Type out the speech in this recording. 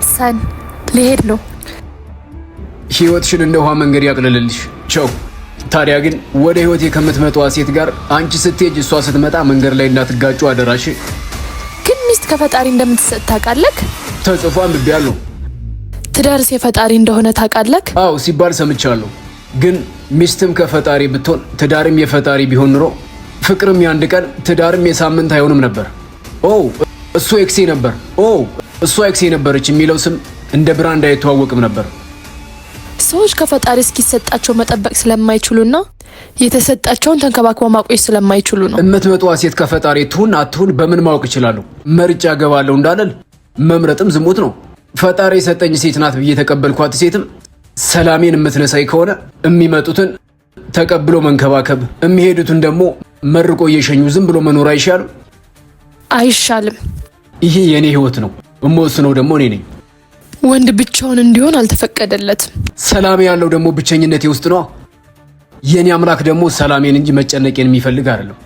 ሰን ልሄድ ነው። ህይወትሽን እንደ ውሃ መንገድ ያቅልልልሽ። ቻው። ታዲያ ግን ወደ ህይወቴ ከምትመጣው ሴት ጋር አንቺ ስትሄጂ እሷ ስትመጣ መንገድ ላይ እንዳትጋጩ አደራሽ። ግን ሚስት ከፈጣሪ እንደምትሰጥ ታውቃለህ? ተጽፎ አንብቤያለሁ። ትዳርስ የፈጣሪ እንደሆነ ታውቃለህ? አዎ ሲባል ሰምቻለሁ። ግን ሚስትም ከፈጣሪ ብትሆን ትዳርም የፈጣሪ ቢሆን ኑሮ ፍቅርም ያንድ ቀን ትዳርም የሳምንት አይሆንም ነበር። ኦ እሱ ኤክሴ ነበር፣ ኦ እሷ ኤክሴ ነበረች የሚለው ስም እንደ ብራንድ አይተዋወቅም ነበር። ሰዎች ከፈጣሪ እስኪሰጣቸው መጠበቅ ስለማይችሉና የተሰጣቸውን ተንከባክበው ማቆየት ስለማይችሉ ነው። የምትመጣው ሴት ከፈጣሪ ትሁን አትሁን በምን ማወቅ እችላለሁ? መርጫ ገባለሁ እንዳለል መምረጥም ዝሙት ነው። ፈጣሪ የሰጠኝ ሴት ናት ብዬ ተቀበልኳት ሴትም ሰላሜን የምትነሳይ ከሆነ የሚመጡትን ተቀብሎ መንከባከብ፣ የሚሄዱትን ደግሞ መርቆ እየሸኙ ዝም ብሎ መኖር አይሻልም? አይሻልም። ይሄ የኔ ህይወት ነው፣ እምወስነው ደግሞ እኔ ነኝ። ወንድ ብቻውን እንዲሆን አልተፈቀደለትም። ሰላሜ ያለው ደግሞ ብቸኝነቴ ውስጥ ነው። የኔ አምላክ ደግሞ ሰላሜን እንጂ መጨነቄን የሚፈልግ አይደለም።